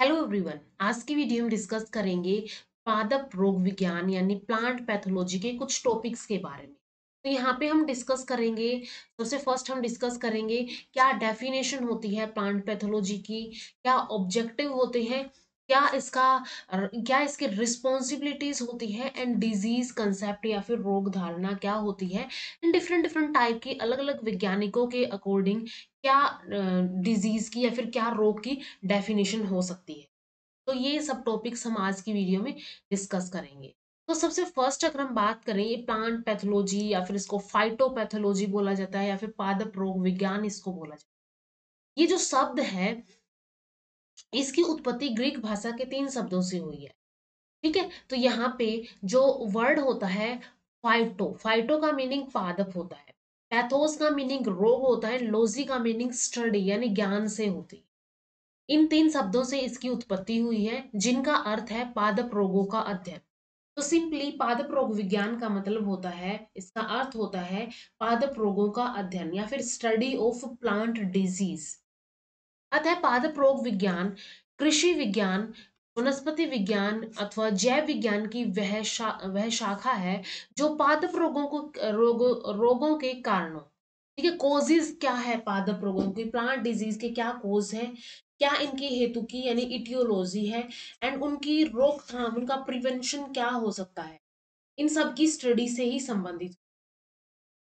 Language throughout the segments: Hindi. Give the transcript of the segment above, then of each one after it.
Hello everyone. आज की वीडियो में डिस्कस करेंगे पादप रोग विज्ञान यानी प्लांट पैथोलॉजी के कुछ टॉपिक्स के बारे में। तो यहाँ पे हम डिस्कस करेंगे, सबसे फर्स्ट हम डिस्कस करेंगे क्या डेफिनेशन होती है प्लांट पैथोलॉजी की, क्या ऑब्जेक्टिव होते हैं, क्या इसके रिस्पॉन्सिबिलिटीज होती है एंड डिजीज कंसेप्ट या फिर रोग धारणा क्या होती है एंड डिफरेंट डिफरेंट टाइप की अलग अलग वैज्ञानिकों के अकॉर्डिंग क्या डिजीज की या फिर क्या रोग की डेफिनेशन हो सकती है। तो ये सब टॉपिक्स हम आज की वीडियो में डिस्कस करेंगे। तो सबसे फर्स्ट अगर हम बात करें, ये प्लांट पैथोलॉजी या फिर इसको फाइटोपैथोलॉजी बोला जाता है या फिर पादप रोग विज्ञान इसको बोला जाता है। ये जो शब्द है, इसकी उत्पत्ति ग्रीक भाषा के 3 शब्दों से हुई है। ठीक है, तो यहाँ पे जो वर्ड होता है फाइटो, फाइटो का मीनिंग पादप होता है, पैथोस का मीनिंग रोग होता है, लॉजी का मीनिंग स्टडी यानी ज्ञान से होती है। इन 3 शब्दों से इसकी उत्पत्ति हुई है जिनका अर्थ है पादप रोगों का अध्ययन। तो सिंपली पादप रोग विज्ञान का मतलब होता है, इसका अर्थ होता है पादप रोगों का अध्ययन या फिर स्टडी ऑफ प्लांट डिजीज। अतः पादप रोग विज्ञान कृषि विज्ञान, वनस्पति विज्ञान अथवा जैव विज्ञान की वह शाखा है जो पादप रोगों के कारणों, ठीक है, कोजेज क्या है पादप रोगों की, प्लांट डिजीज के क्या कोज है, क्या इनकी हेतु की यानी इटियोलॉजी है एंड उनकी रोकथाम, उनका प्रिवेंशन क्या हो सकता है, इन सब की स्टडी से ही संबंधित।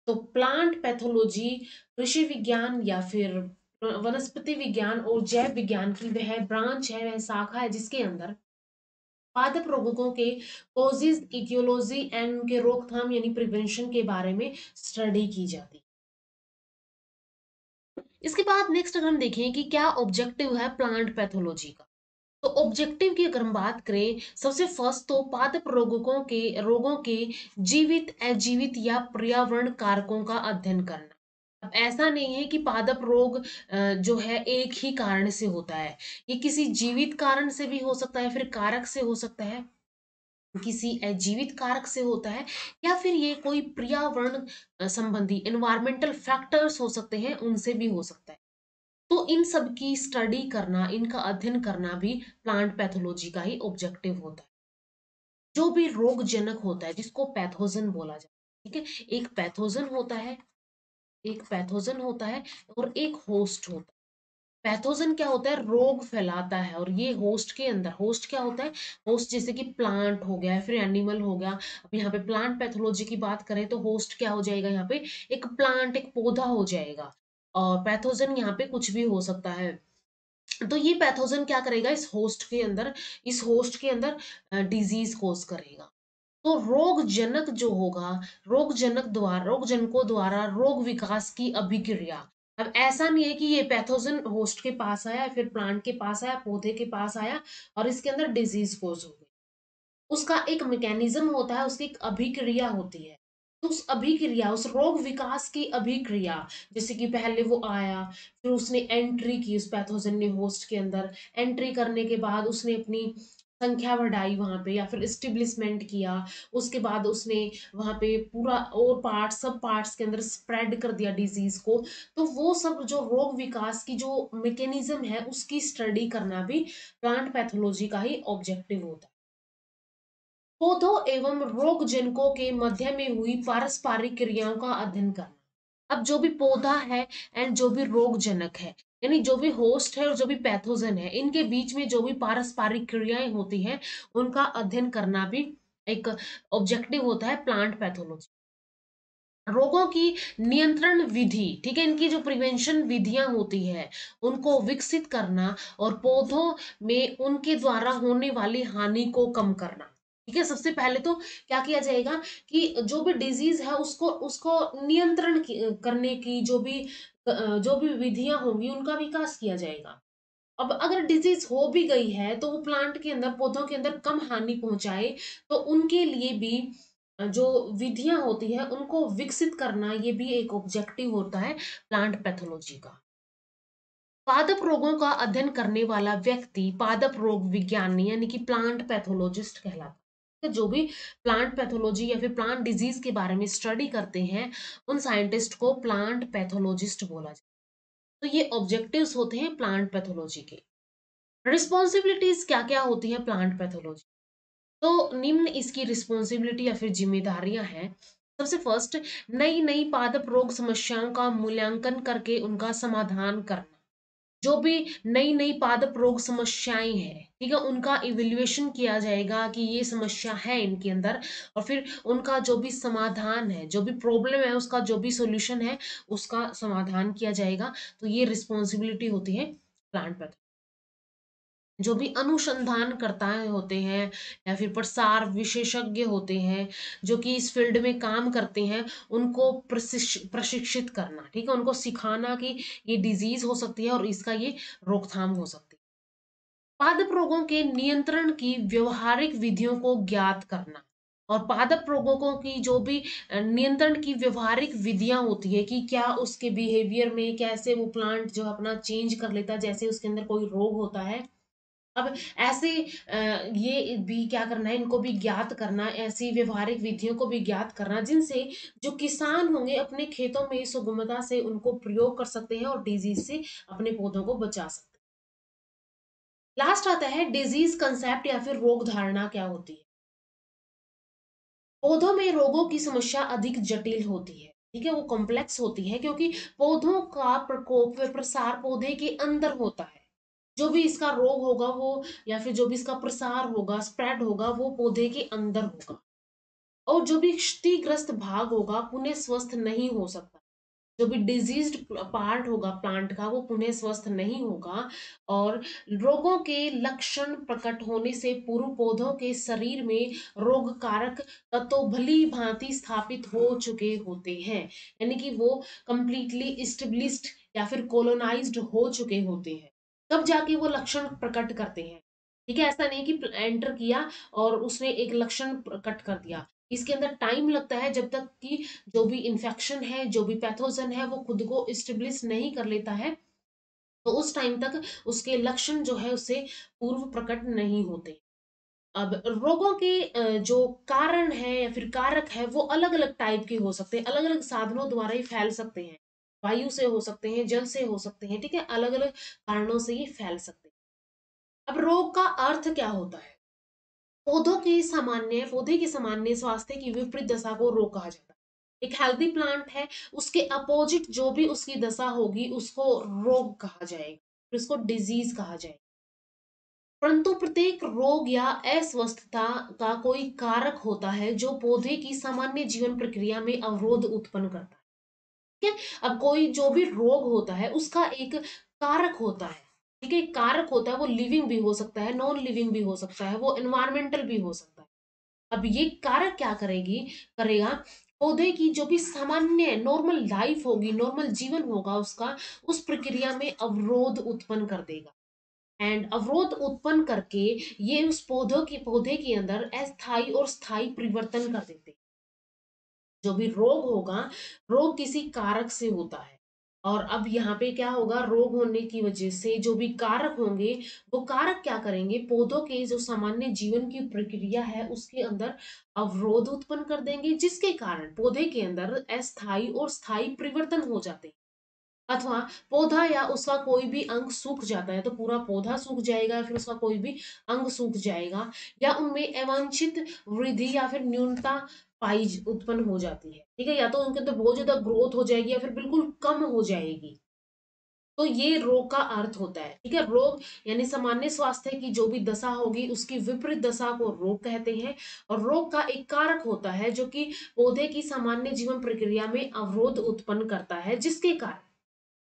तो प्लांट पैथोलॉजी कृषि विज्ञान या फिर वनस्पति विज्ञान और जैव विज्ञान की वह ब्रांच है, वह शाखा है जिसके अंदर पादप रोगों के कोजेज, इटियोलॉजी एंड उनके रोकथाम यानी प्रिवेंशन के बारे में स्टडी की जाती है। इसके बाद नेक्स्ट अगर हम देखें कि क्या ऑब्जेक्टिव है प्लांट पैथोलॉजी का, तो ऑब्जेक्टिव की अगर हम बात करें, सबसे फर्स्ट तो पादप रोगों के जीवित, अजीवित या पर्यावरण कारकों का अध्ययन करना। अब ऐसा नहीं है कि पादप रोग जो है एक ही कारण से होता है, ये किसी जीवित कारण से भी हो सकता है, फिर कारक से हो सकता है, किसी अजीवित कारक से होता है, या फिर ये कोई पर्यावरण संबंधी एनवायरमेंटल फैक्टर्स हो सकते हैं, उनसे भी हो सकता है। तो इन सब की स्टडी करना, इनका अध्ययन करना भी प्लांट पैथोलॉजी का ही ऑब्जेक्टिव होता है। जो भी रोगजनक होता है जिसको पैथोजन बोला जाता है, ठीक है, एक पैथोजन होता है और एक होस्ट होता है। पैथोजन क्या होता है, रोग फैलाता है, और ये होस्ट के अंदर, होस्ट क्या होता है, होस्ट जैसे कि प्लांट हो गया फिर एनिमल हो गया। अब यहाँ पे प्लांट पैथोलॉजी की बात करें तो होस्ट क्या हो जाएगा, यहाँ पे एक प्लांट, एक पौधा हो जाएगा, और पैथोजन यहाँ पे कुछ भी हो सकता है। तो ये पैथोजन क्या करेगा, इस होस्ट के अंदर डिजीज कोज करेगा। तो रोगजनक जो होगा, रोगजनकों द्वारा रोग विकास की अभिक्रिया। अब ऐसा नहीं है कि ये पैथोजन होस्ट के पास आया, फिर प्लांट के पास आया, पौधे के पास आया और इसके अंदर डिजीज कोज हो गई। उसका एक मैकेनिज्म होता है, उसकी एक अभिक्रिया होती है। तो उस अभिक्रिया, उस रोग विकास की अभिक्रिया, जैसे कि पहले वो आया, फिर उसने एंट्री की, उस पैथोजन ने होस्ट के अंदर एंट्री करने के बाद उसने अपनी संख्या बढ़ाई वहां पे या फिर स्टिब्लिशमेंट किया। उसके बाद उसने वहां पे पूरा और सब पार्ट्स के अंदर स्प्रेड कर दिया डिजीज को। तो वो सब जो रोग विकास की जो मैकेनिज्म है उसकी स्टडी करना भी प्लांट पैथोलॉजी का ही ऑब्जेक्टिव होता है। पौधों एवं रोगजनकों के मध्य में हुई पारस्परिक क्रियाओं का अध्ययन करना। अब जो भी पौधा है एंड जो भी रोगजनक है, यानी जो भी होस्ट है और जो भी पैथोजन है, इनके बीच में जो भी पारस्परिक क्रियाएं होती हैं उनका अध्ययन करना भी एक ऑब्जेक्टिव होता है प्लांट पैथोलॉजी। रोगों की नियंत्रण विधि, ठीक है, इनकी जो प्रिवेंशन विधियां होती है उनको विकसित करना और पौधों में उनके द्वारा होने वाली हानि को कम करना। ठीक है, सबसे पहले तो क्या किया जाएगा कि जो भी डिजीज है उसको उसको करने की जो भी विधियां होंगी उनका विकास किया जाएगा। अब अगर डिजीज हो भी गई है तो वो प्लांट के अंदर, पौधों के अंदर कम हानि पहुंचाए, तो उनके लिए भी जो विधियां होती है उनको विकसित करना, ये भी एक ऑब्जेक्टिव होता है प्लांट पैथोलॉजी का। पादप रोगों का अध्ययन करने वाला व्यक्ति पादप रोग विज्ञानी यानी कि प्लांट पैथोलॉजिस्ट कहलाता है। तो जो भी प्लांट पैथोलॉजी या फिर प्लांट डिजीज के बारे में स्टडी करते हैं, उन साइंटिस्ट को प्लांट पैथोलॉजिस्ट बोला जाता है। तो ये ऑब्जेक्टिव्स होते हैं प्लांट पैथोलॉजी के। रिस्पॉन्सिबिलिटीज क्या क्या होती है प्लांट पैथोलॉजी? तो निम्न इसकी रिस्पॉन्सिबिलिटी या फिर जिम्मेदारियां हैं। सबसे फर्स्ट, नई नई पादप रोग समस्याओं का मूल्यांकन करके उनका समाधान करना। जो भी नई नई पादप रोग समस्याएं हैं, ठीक है, उनका इवेल्युएशन किया जाएगा कि ये समस्या है इनके अंदर, और फिर उनका जो भी समाधान है, जो भी प्रॉब्लम है, उसका जो भी सॉल्यूशन है, उसका समाधान किया जाएगा। तो ये रिस्पॉन्सिबिलिटी होती है प्लांट पैथोलॉजी। जो भी अनुसंधान करता होते हैं या फिर प्रसार विशेषज्ञ होते हैं जो कि इस फील्ड में काम करते हैं, उनको प्रशिक्षित करना, ठीक है, उनको सिखाना कि ये डिजीज हो सकती है और इसका ये रोकथाम हो सकती है। पादप रोगों के नियंत्रण की व्यवहारिक विधियों को ज्ञात करना, और पादप रोगों की जो भी नियंत्रण की व्यवहारिक विधियां होती है कि क्या उसके बिहेवियर में कैसे वो प्लांट जो अपना चेंज कर लेता है, जैसे उसके अंदर कोई रोग होता है। अब ऐसे ये भी क्या करना है, इनको भी ज्ञात करना, ऐसी व्यवहारिक विधियों को भी ज्ञात करना जिनसे जो किसान होंगे अपने खेतों में सुगमता से उनको प्रयोग कर सकते हैं और डिजीज से अपने पौधों को बचा सकते हैं। लास्ट आता है डिजीज कंसेप्ट या फिर रोग धारणा क्या होती है। पौधों में रोगों की समस्या अधिक जटिल होती है, ठीक है, वो कॉम्प्लेक्स होती है क्योंकि पौधों का प्रकोप व प्रसार पौधे के अंदर होता है। जो भी इसका रोग होगा वो, या फिर जो भी इसका प्रसार होगा, स्प्रेड होगा, वो पौधे के अंदर होगा। और जो भी क्षतिग्रस्त भाग होगा पुनः स्वस्थ नहीं हो सकता। जो भी डिजीज्ड पार्ट होगा प्लांट का वो पुनः स्वस्थ नहीं होगा। और रोगों के लक्षण प्रकट होने से पूर्व पौधों के शरीर में रोग कारक तत्व भली भांति स्थापित हो चुके होते हैं, यानी कि वो कंप्लीटली स्टेब्लिश्ड या फिर कोलोनाइज्ड हो चुके होते हैं, तब जाके वो लक्षण प्रकट करते हैं। ठीक है, ऐसा नहीं कि एंटर किया और उसने एक लक्षण प्रकट कर दिया। इसके अंदर टाइम लगता है जब तक कि जो भी इन्फेक्शन है, जो भी पैथोजन है, वो खुद को स्टेब्लिश नहीं कर लेता है। तो उस टाइम तक उसके लक्षण जो है उससे पूर्व प्रकट नहीं होते। अब रोगों के जो कारण है या फिर कारक है वो अलग अलग टाइप के हो सकते हैं, अलग अलग साधनों द्वारा ही फैल सकते हैं। वायु से हो सकते हैं, जल से हो सकते हैं, ठीक है, अलग अलग कारणों से ये फैल सकते हैं। अब रोग का अर्थ क्या होता है? पौधे की सामान्य स्वास्थ्य की विपरीत दशा को रोग कहा जाता है। एक हेल्दी प्लांट है, उसके अपोजिट जो भी उसकी दशा होगी उसको रोग कहा जाएगा, फिर उसको डिजीज कहा जाएगा। परंतु प्रत्येक रोग या अस्वस्थता का कोई कारक होता है जो पौधे की सामान्य जीवन प्रक्रिया में अवरोध उत्पन्न करता है। ठीक है, अब कोई जो भी रोग होता है उसका एक कारक होता है। ठीक है, कारक होता है, वो लिविंग भी हो सकता है, नॉन लिविंग भी हो सकता है, वो एनवायरमेंटल भी हो सकता है। अब ये कारक क्या करेगा, पौधे की जो भी सामान्य नॉर्मल लाइफ होगी, नॉर्मल जीवन होगा उसका, उस प्रक्रिया में अवरोध उत्पन्न कर देगा। एंड अवरोध उत्पन्न करके ये उस पौधे के अंदर अस्थाई और स्थायी परिवर्तन कर देते हैं। जो भी रोग होगा, रोग किसी कारक से होता है। और अब यहाँ पे क्या होगा, रोग होने की वजह से जो भी कारक होंगे, वो कारक क्या करेंगे, पौधों के जो सामान्य जीवन की प्रक्रिया है उसके अंदर अवरोध उत्पन्न कर देंगे, जिसके कारण पौधे के अंदर अस्थायी और स्थायी परिवर्तन हो जाते हैं। अथवा पौधा या उसका कोई भी अंग सूख जाता है तो पूरा पौधा सूख जाएगा, या फिर उसका कोई भी अंग सूख जाएगा, या उनमें अवांछित वृद्धि या फिर न्यूनता पाई उत्पन्न हो जाती है। ठीक है, या तो उनके अंदर बहुत ज्यादा ग्रोथ हो जाएगी या फिर बिल्कुल कम हो जाएगी। तो ये रोग का अर्थ होता है। ठीक है, रोग यानी सामान्य स्वास्थ्य की जो भी दशा होगी उसकी विपरीत दशा को रोग कहते हैं। और रोग का एक कारक होता है जो कि पौधे की सामान्य जीवन प्रक्रिया में अवरोध उत्पन्न करता है, जिसके कारण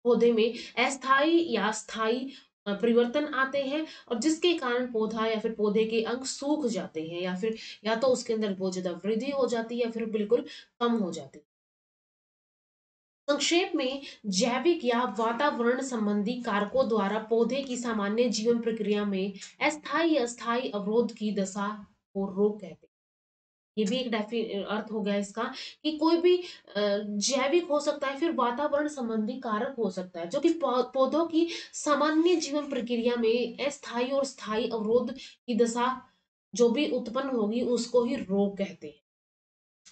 पौधे में अस्थायी या स्थायी परिवर्तन आते हैं, और जिसके कारण पौधा या फिर पौधे के अंग सूख जाते हैं, या फिर या तो उसके अंदर बहुत ज्यादा वृद्धि हो जाती है या फिर बिल्कुल कम हो जाती है। संक्षेप में, जैविक या वातावरण संबंधी कारकों द्वारा पौधे की सामान्य जीवन प्रक्रिया में अस्थायी अस्थायी अवरोध की दशा को रोग कहते हैं। ये भी एक अर्थ हो गया इसका कि कोई भी जैविक हो सकता है, फिर वातावरण संबंधी कारक हो सकता है जो कि पौधों की सामान्य जीवन प्रक्रिया में अस्थायी और स्थायी अवरोध की दशा जो भी उत्पन्न होगी उसको ही रोग कहते हैं।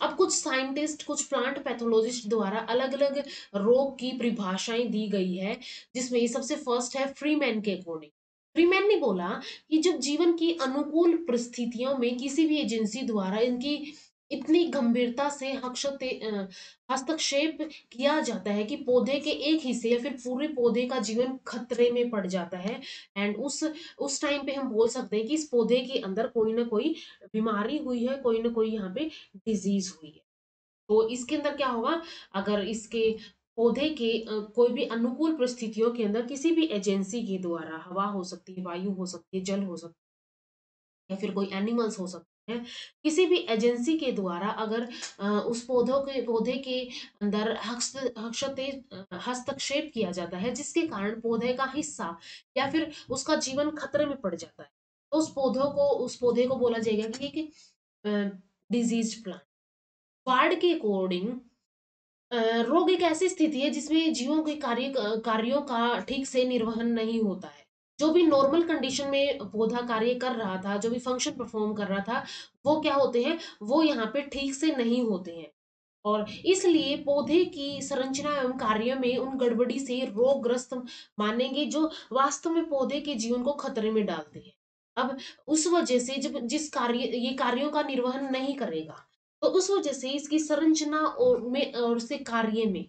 अब कुछ साइंटिस्ट, कुछ प्लांट पैथोलॉजिस्ट द्वारा अलग अलग रोग की परिभाषाएं दी गई है, जिसमें सबसे फर्स्ट है फ्रीमैन के अकॉर्डिंग। फ्रीमैन ने बोला कि जब जीवन की अनुकूल परिस्थितियों में किसी भी एजेंसी द्वारा इनकी इतनी गंभीरता से हस्तक्षेप किया जाता है कि पौधे के एक हिस्से या फिर पूरे पौधे का जीवन खतरे में पड़ जाता है, एंड उस टाइम पे हम बोल सकते हैं कि इस पौधे के अंदर कोई ना कोई बीमारी हुई है, कोई ना कोई यहाँ पे डिजीज हुई है। तो इसके अंदर क्या होगा, अगर इसके पौधे के कोई भी अनुकूल परिस्थितियों के अंदर किसी भी एजेंसी के द्वारा, हवा हो सकती है, वायु हो सकती है, जल हो सकती है, या फिर कोई एनिमल्स हो सकते हैं, किसी भी एजेंसी के द्वारा अगर उस पौधे के अंदर हस्तक्षेप किया जाता है, जिसके कारण पौधे का हिस्सा या फिर उसका जीवन खतरे में पड़ जाता है, तो उस पौधे को बोला जाएगा कि एक डिजीज प्लांट। वार्ड के अकॉर्डिंग रोग एक ऐसी स्थिति है जिसमें जीवों के कार्यों का ठीक से निर्वहन नहीं होता है। जो भी नॉर्मल कंडीशन में पौधा कार्य कर रहा था, जो भी फंक्शन परफॉर्म कर रहा था, वो क्या होते हैं, वो यहाँ पे ठीक से नहीं होते हैं, और इसलिए पौधे की संरचना एवं कार्य में उन गड़बड़ी से रोगग्रस्त मानेंगे, जो वास्तव में पौधे के जीवन को खतरे में डालते हैं। अब उस वजह से जब जिस कार्य ये कार्यों का निर्वहन नहीं करेगा, तो उस वजह से इसकी संरचना और उसके कार्य में,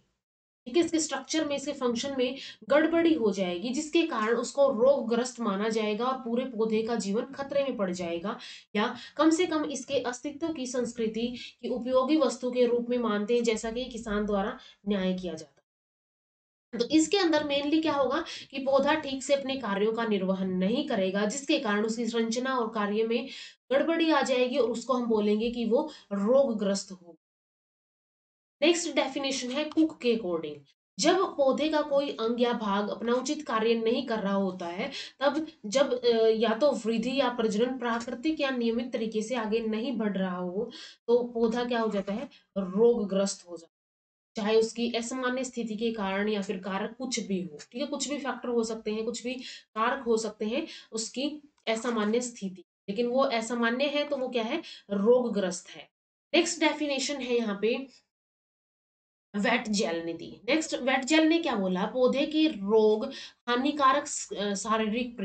ठीक है, इसके स्ट्रक्चर में, इसके फंक्शन में गड़बड़ी हो जाएगी, जिसके कारण उसको रोगग्रस्त माना जाएगा और पूरे पौधे का जीवन खतरे में पड़ जाएगा, या कम से कम इसके अस्तित्व की संस्कृति की उपयोगी वस्तु के रूप में मानते हैं, जैसा कि किसान द्वारा न्याय किया जाता है। तो इसके अंदर मेनली क्या होगा कि पौधा ठीक से अपने कार्यों का निर्वहन नहीं करेगा, जिसके कारण उसकी संरचना और कार्य में गड़बड़ी आ जाएगी, और उसको हम बोलेंगे कि वो रोगग्रस्त हो। नेक्स्ट डेफिनेशन है कुक के अकॉर्डिंग। जब पौधे का कोई अंग या भाग अपना उचित कार्य नहीं कर रहा होता है, तब जब या तो वृद्धि या प्रजनन प्राकृतिक या नियमित तरीके से आगे नहीं बढ़ रहा हो, तो पौधा क्या हो जाता है, रोगग्रस्त हो जाता है, चाहे उसकी असामान्य स्थिति के कारण या फिर कारक कुछ भी हो, ठीक है, कुछ भी फैक्टर हो सकते हैं, कुछ भी कारक हो सकते हैं उसकी असामान्य स्थिति, लेकिन वो असामान्य है तो वो क्या है, रोगग्रस्त है। नेक्स्ट डेफिनेशन है यहाँ पे वेट जेल ने दी। नेक्स्ट वेट जेल ने क्या बोला, पौधे के रोग हानिकारक शारीरिक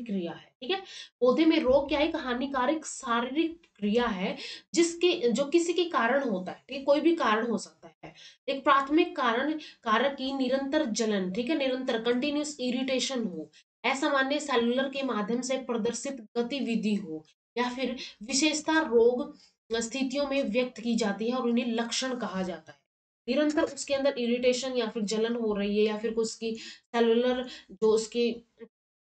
क्रिया है, ठीक है, पौधे में रोग क्या है, एक हानिकारक शारीरिक क्रिया है, जिसके जो किसी के कारण होता है, ठीक है, कोई भी कारण हो सकता है। एक प्राथमिक कारण कारक की निरंतर जलन, ठीक है, निरंतर कंटिन्यूस इरिटेशन हो, असामान्य सेलुलर के माध्यम से प्रदर्शित गतिविधि हो, या फिर विशेषता रोग स्थितियों में व्यक्त की जाती है और उन्हें लक्षण कहा जाता है। निरंतर उसके अंदर इरिटेशन या फिर जलन हो रही है, या फिर कुछ उसकी सेलुलर जो उसकी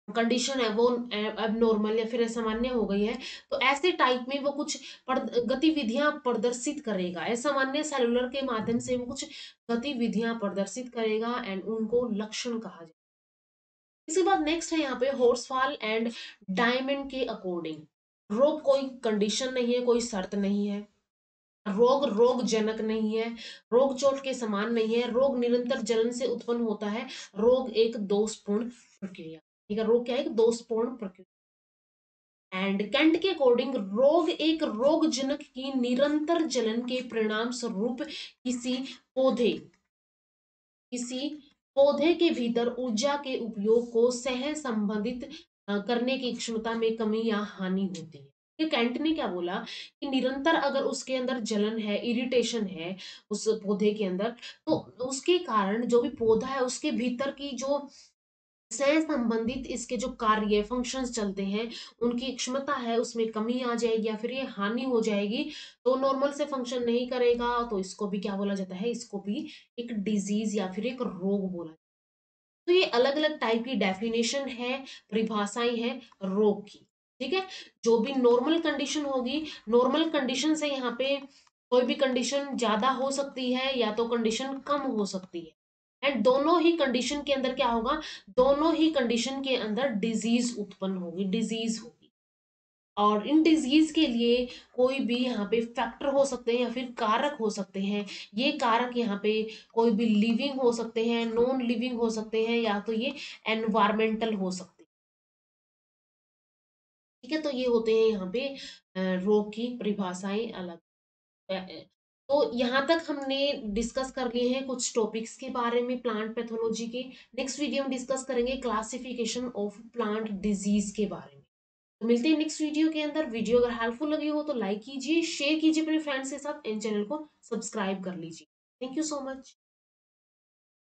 कंडीशन है वो एबनॉर्मल या फिर असामान्य हो गई है, तो ऐसे टाइप में वो कुछ गतिविधियां प्रदर्शित करेगा, असामान्य सेलुलर के माध्यम से वो कुछ गतिविधियां प्रदर्शित करेगा, एंड उनको लक्षण कहा जाए। इसके बाद नेक्स्ट है यहाँ पे हॉर्सफॉल एंड डायमंड के अकॉर्डिंग। रोग कोई कंडीशन नहीं है, कोई शर्त नहीं है, रोग रोगजनक नहीं है, रोग चोट के समान नहीं है, रोग निरंतर जलन से उत्पन्न होता है, रोग एक दोषपूर्ण प्रक्रिया, ठीक है, रोग क्या है, एक दोषपूर्ण प्रक्रिया। एंड कैंट के अकॉर्डिंग रोग एक रोगजनक की निरंतर जलन के परिणाम स्वरूप किसी पौधे के भीतर ऊर्जा के उपयोग को सह संबंधित करने की क्षमता में कमी या हानि होती है। ये कैंट ने क्या बोला कि निरंतर अगर उसके अंदर जलन है, इरिटेशन है उस पौधे के अंदर, तो उसके कारण जो भी पौधा है उसके भीतर की जो सह संबंधित इसके जो कार्य फंक्शंस चलते हैं, उनकी क्षमता है उसमें कमी आ जाएगी या फिर ये हानि हो जाएगी, तो नॉर्मल से फंक्शन नहीं करेगा, तो इसको भी क्या बोला जाता है, इसको भी एक डिजीज या फिर एक रोग बोला जाता है। तो ये अलग अलग टाइप की डेफिनेशन है, परिभाषाएं हैं रोग की, ठीक है। जो भी नॉर्मल कंडीशन होगी, नॉर्मल कंडीशन से यहाँ पे कोई भी कंडीशन ज्यादा हो सकती है या तो कंडीशन कम हो सकती है, एंड दोनों ही कंडीशन के अंदर क्या होगा, दोनों ही कंडीशन के अंदर डिजीज उत्पन्न होगी, डिजीज होगी। और इन डिजीज के लिए कोई भी यहाँ पे फैक्टर हो सकते हैं या फिर कारक हो सकते हैं। ये कारक यहाँ पे कोई भी लिविंग हो सकते हैं, नॉन लिविंग हो सकते हैं, या तो ये एनवायरमेंटल हो सकते हैं, ठीक है। तो ये होते हैं यहाँ पे रोग की परिभाषाएं अलग। तो यहाँ तक हमने डिस्कस कर लिए हैं कुछ टॉपिक्स के बारे में प्लांट पैथोलॉजी के। नेक्स्ट वीडियो में डिस्कस करेंगे क्लासिफिकेशन ऑफ प्लांट डिजीज के बारे में। तो मिलते हैं नेक्स्ट वीडियो के अंदर। वीडियो अगर हेल्पफुल लगी हो तो लाइक कीजिए, शेयर कीजिए अपने फ्रेंड्स के साथ, एंड चैनल को सब्सक्राइब कर लीजिए। Thank you so much.